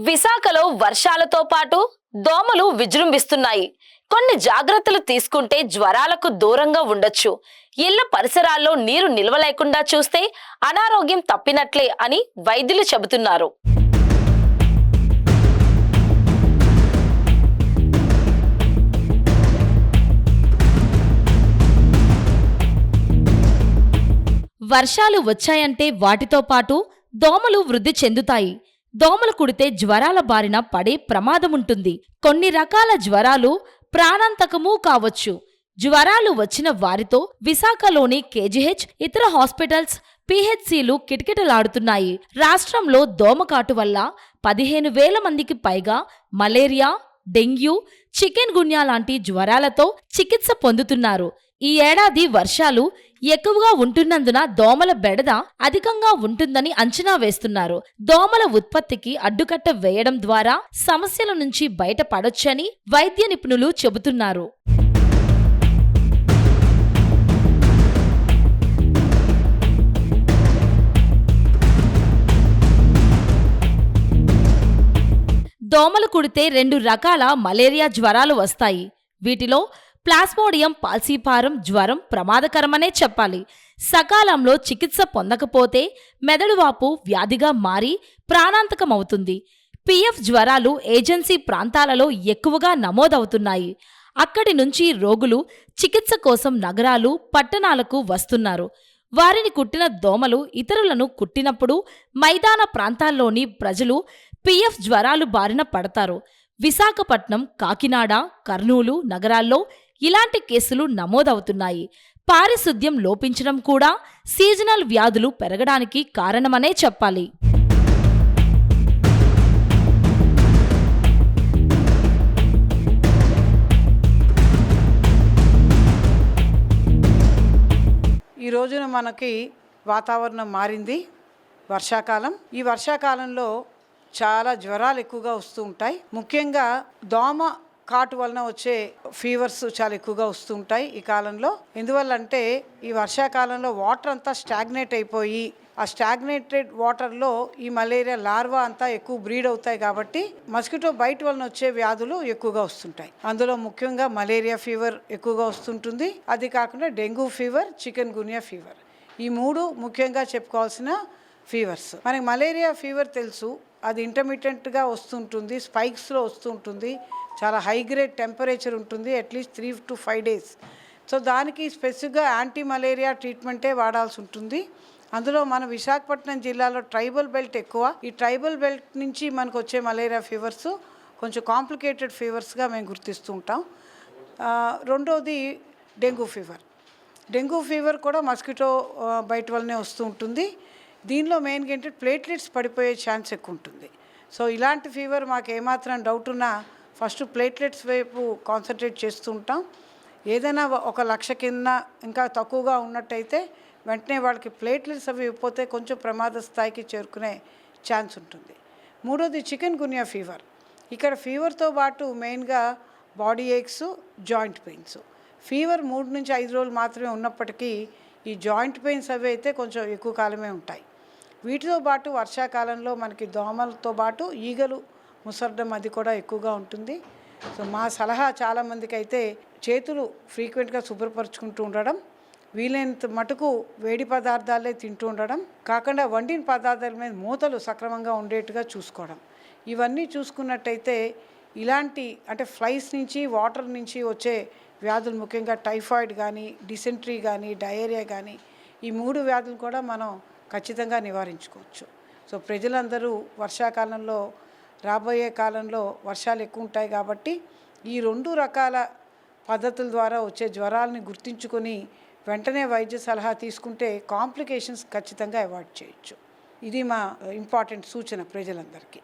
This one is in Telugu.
విశాఖలో వర్షాలతో పాటు దోమలు విజృంభిస్తున్నాయి. కొన్ని జాగ్రత్తలు తీసుకుంటే జ్వరాలకు దూరంగా ఉండొచ్చు. ఇళ్ల పరిసరాల్లో నీరు నిల్వ లేకుండా చూస్తే అనారోగ్యం తప్పినట్లే అని వైద్యులు చెబుతున్నారు. వర్షాలు వచ్చాయంటే వాటితో పాటు దోమలు వృద్ధి చెందుతాయి. దోమలు కుడితే జ్వరాల బారిన పడే ప్రమాదముంటుంది. కొన్ని రకాల జ్వరాలు ప్రాణాంతకమూ కావచ్చు. జ్వరాలు వచ్చిన వారితో విశాఖలోని కేజీహెచ్, ఇతర హాస్పిటల్స్, పీహెచ్సీలు కిటకిటలాడుతున్నాయి. రాష్ట్రంలో దోమకాటు వల్ల 15,000 మందికి పైగా మలేరియా, డెంగ్యూ, చికెన్ గున్యా లాంటి జ్వరాలతో చికిత్స పొందుతున్నారు. ఈ ఏడాది వర్షాలు ఎక్కువగా ఉంటున్నందున దోమల బెడద అధికంగా ఉంటుందని అంచనా వేస్తున్నారు. దోమల ఉత్పత్తికి అడ్డుకట్ట వేయడం ద్వారా సమస్యల నుంచి బయటపడొచ్చని వైద్య నిపుణులు చెబుతున్నారు. దోమలు కుడితే 2 రకాల మలేరియా జ్వరాలు వస్తాయి. వీటిలో ప్లాస్మోడియం ఫాల్సిపారం జ్వరం ప్రమాదకరమనే చెప్పాలి. సకాలంలో చికిత్స పొందకపోతే మెదడువాపు వ్యాధిగా మారి ప్రాణాంతకమవుతుంది. పిఎఫ్ జ్వరాలు ఏజెన్సీ ప్రాంతాలలో ఎక్కువగా నమోదవుతున్నాయి. అక్కడి నుంచి రోగులు చికిత్స కోసం నగరాలు, పట్టణాలకు వస్తున్నారు. వారిని కుట్టిన దోమలు ఇతరులను కుట్టినప్పుడు మైదాన ప్రాంతాల్లోని ప్రజలు పిఎఫ్ జ్వరాలు బారిన పడతారు. విశాఖపట్నం, కాకినాడ, కర్నూలు నగరాల్లో ఇలాంటి కేసులు నమోదవుతున్నాయి. పారిశుద్ధ్యం లోపించడం కూడా సీజనల్ వ్యాధులు పెరగడానికి కారణమనే చెప్పాలి. ఈ రోజున మనకి వాతావరణం మారింది. వర్షాకాలం. ఈ వర్షాకాలంలో చాలా జ్వరాలు ఎక్కువగా వస్తూ ఉంటాయి. ముఖ్యంగా దోమ కాటు వలన వచ్చే ఫీవర్స్ చాలా ఎక్కువగా వస్తూ ఉంటాయి ఈ కాలంలో. ఎందువల్లంటే ఈ వర్షాకాలంలో వాటర్ అంతా స్టాగ్నేట్ అయిపోయి ఆ స్టాగ్నేటెడ్ వాటర్లో ఈ మలేరియా లార్వా అంతా ఎక్కువ బ్రీడ్ అవుతాయి. కాబట్టి మస్కిటో బైట్ వలన వచ్చే వ్యాధులు ఎక్కువగా వస్తుంటాయి. అందులో ముఖ్యంగా మలేరియా ఫీవర్ ఎక్కువగా వస్తుంటుంది. అది కాకుండా డెంగ్యూ ఫీవర్, చికెన్ గున్యా ఫీవర్, ఈ 3 ముఖ్యంగా చెప్పుకోవాల్సిన ఫీవర్స్. మనకి మలేరియా ఫీవర్ తెలుసు, అది ఇంటర్మీడియట్గా వస్తుంటుంది, స్పైక్స్లో వస్తుంటుంది, చాలా హై గ్రేడ్ టెంపరేచర్ ఉంటుంది, అట్లీస్ట్ 3 to 5 days. సో దానికి స్పెసిఫిక్గా యాంటీ మలేరియా ట్రీట్మెంటే వాడాల్సి ఉంటుంది. అందులో మన విశాఖపట్నం జిల్లాలో ట్రైబల్ బెల్ట్ ఎక్కువ. ఈ ట్రైబల్ బెల్ట్ నుంచి మనకు వచ్చే మలేరియా ఫీవర్స్ కొంచెం కాంప్లికేటెడ్ ఫీవర్స్గా మేము గుర్తిస్తూ ఉంటాం. రెండోది డెంగ్యూ ఫీవర్. డెంగ్యూ ఫీవర్ కూడా మస్కిటో బైట్ వల్లనే వస్తూ ఉంటుంది. దీనిలో మెయిన్గా ఏంటంటే ప్లేట్లెట్స్ పడిపోయే ఛాన్స్ ఎక్కువ ఉంటుంది. సో ఇలాంటి ఫీవర్ మాకు ఏమాత్రం డౌట్ ఉన్నా ఫస్ట్ ప్లేట్లెట్స్ వైపు కాన్సన్ట్రేట్ చేస్తూ ఉంటాం. ఏదైనా 1,00,000 కింద ఇంకా తక్కువగా ఉన్నట్టయితే వెంటనే వాళ్ళకి ప్లేట్లెట్స్ అవి ఇవ్వకపోతే కొంచెం ప్రమాద స్థాయికి చేరుకునే ఛాన్స్ ఉంటుంది. మూడోది చికెన్ గున్యా ఫీవర్. ఇక్కడ ఫీవర్తో పాటు మెయిన్గా body X, joint pains. Fever 3 నుంచి 5 రోజులు మాత్రమే ఉన్నప్పటికీ ఈ జాయింట్ పెయిన్స్ అవి అయితే కొంచెం ఎక్కువ కాలమే ఉంటాయి. వీటితో పాటు వర్షాకాలంలో మనకి దోమలతో పాటు ఈగలు ముసరడం అది కూడా ఎక్కువగా ఉంటుంది. సో మా సలహా చాలామందికి అయితే చేతులు ఫ్రీక్వెంట్గా శుభ్రపరుచుకుంటూ ఉండడం, వీలైనంత మటుకు వేడి పదార్థాలే తింటూ ఉండడం, కాకుండా వండిన పదార్థాల మీద మూతలు సక్రమంగా ఉండేట్టుగా చూసుకోవడం. ఇవన్నీ చూసుకున్నట్టయితే ఇలాంటి అంటే ఫ్లైస్ నుంచి, వాటర్ నుంచి వచ్చే వ్యాధులు ముఖ్యంగా టైఫాయిడ్ కానీ, డిసెంట్రీ కానీ, డయేరియా కానీ, ఈ 3 వ్యాధులు కూడా మనం ఖచ్చితంగా నివారించుకోవచ్చు. సో ప్రజలందరూ వర్షాకాలంలో, రాబోయే కాలంలో వర్షాలు ఎక్కువ ఉంటాయి కాబట్టి ఈ 2 రకాల పద్ధతుల ద్వారా వచ్చే జ్వరాలని గుర్తించుకొని వెంటనే వైద్య సలహా తీసుకుంటే కాంప్లికేషన్స్ ఖచ్చితంగా అవాయిడ్ చేయొచ్చు. ఇది మా ఇంపార్టెంట్ సూచన ప్రజలందరికీ.